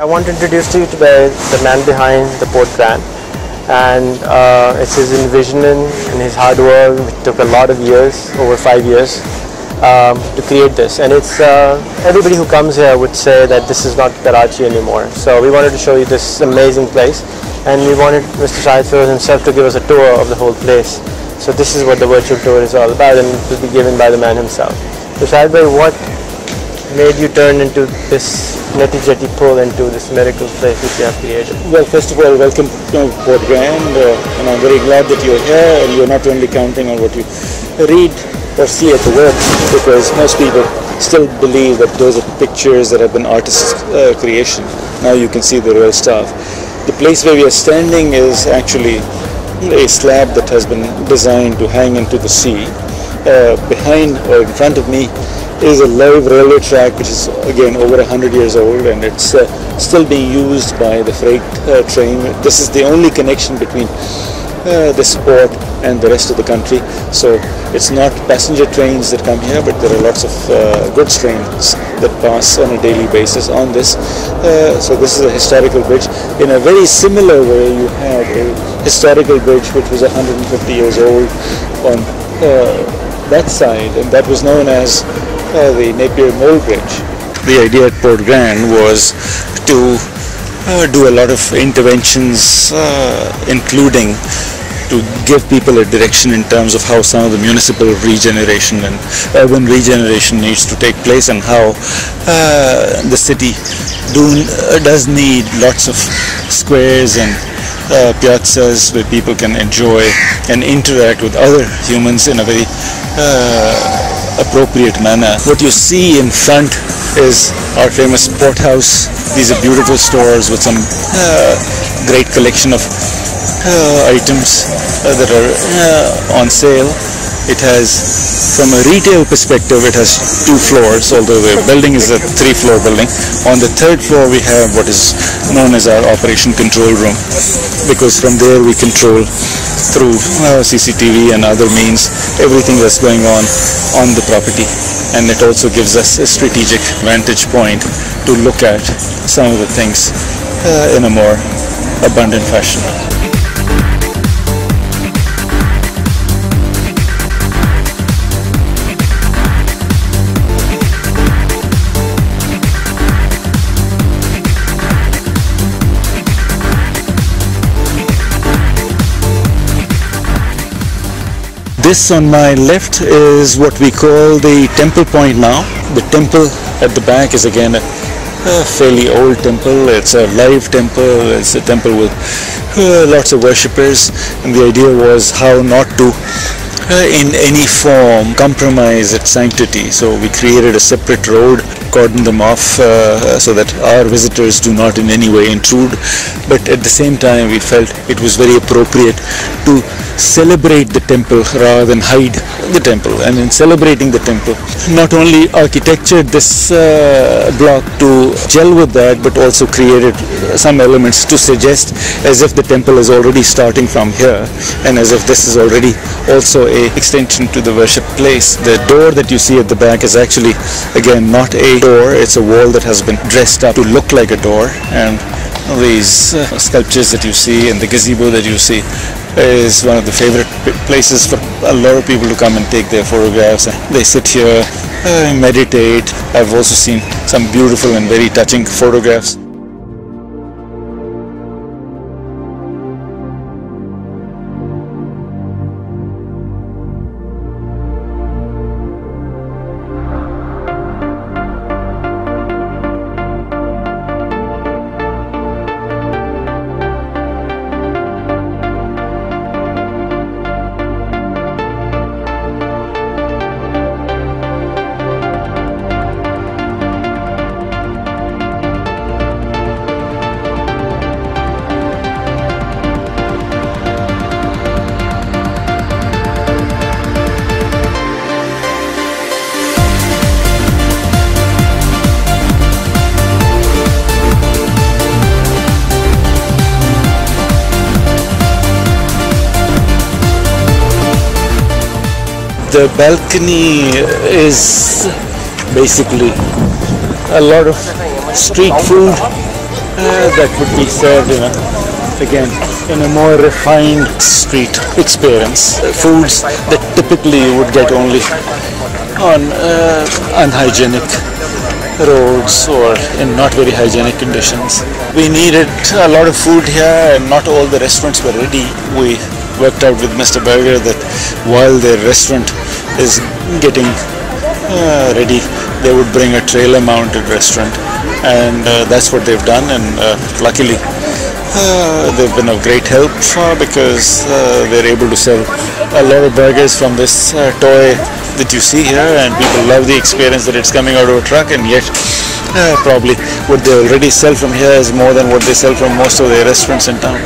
want to introduce you to the man behind the Port Grand, and it's his envisioning and his hard work, which took a lot of years, over 5 years, to create this. And it's everybody who comes here would say that this is not Karachi anymore. So we wanted to show you this amazing place, and we wanted Mr. Shahid Feroz himself to give us a tour of the whole place. So this is what the virtual tour is all about, and it will be given by the man himself. So Shahid bhai, what made you turn into this neti-jetty pull into this miracle place which you have created? Well, first of all, welcome to Port Grand, and I'm very glad that you're here, and you're not only counting on what you read or see at the web, because most people still believe that those are pictures that have been artists' creation. Now you can see the real stuff. The place where we are standing is actually a slab that has been designed to hang into the sea. Behind or in front of me is a live railway track, which is again over 100 years old, and it's still being used by the freight train. This is the only connection between this port and the rest of the country. So it's not passenger trains that come here, but there are lots of goods trains that pass on a daily basis on this. So this is a historical bridge. In a very similar way, you have a historical bridge which was 150 years old on that side, and that was known as the Napier Mole Bridge. The idea at Port Grand was to do a lot of interventions, including to give people a direction in terms of how some of the municipal regeneration and urban regeneration needs to take place, and how the city does need lots of squares and piazzas where people can enjoy and interact with other humans in a very appropriate manner. What you see in front is our famous Port House. These are beautiful stores with some great collection of items that are on sale. It has, from a retail perspective, it has 2 floors, although the building is a 3-floor building. On the 3rd floor we have what is known as our operation control room, because from there we control through CCTV and other means everything that's going on the property, and it also gives us a strategic vantage point to look at some of the things in a more abundant fashion. This on my left is what we call the temple point now. The temple at the back is again a fairly old temple. It's a live temple. It's a temple with lots of worshippers, and the idea was how not to in any form compromise its sanctity. So we created a separate road, cordoned them off so that our visitors do not in any way intrude, but at the same time we felt it was very appropriate to celebrate the temple rather than hide the temple. And in celebrating the temple, not only architectured this block to gel with that, but also created some elements to suggest as if the temple is already starting from here, and as if this is already also a extension to the worship place. The door that you see at the back is actually, again, not a door. It's a wall that has been dressed up to look like a door, and these sculptures that you see and the gazebo that you see is one of the favorite places for a lot of people to come and take their photographs. They sit here, meditate. I've also seen some beautiful and very touching photographs. The balcony is basically a lot of street food that would be served again in a more refined street experience. Foods that typically you would get only on unhygienic roads or in not very hygienic conditions. We needed a lot of food here and not all the restaurants were ready. We worked out with Mr. Berger that while their restaurant is getting ready, they would bring a trailer mounted restaurant, and that's what they've done, and luckily they've been of great help because they're able to sell a lot of burgers from this toy that you see here, and people love the experience that it's coming out of a truck, and yet probably what they already sell from here is more than what they sell from most of their restaurants in town.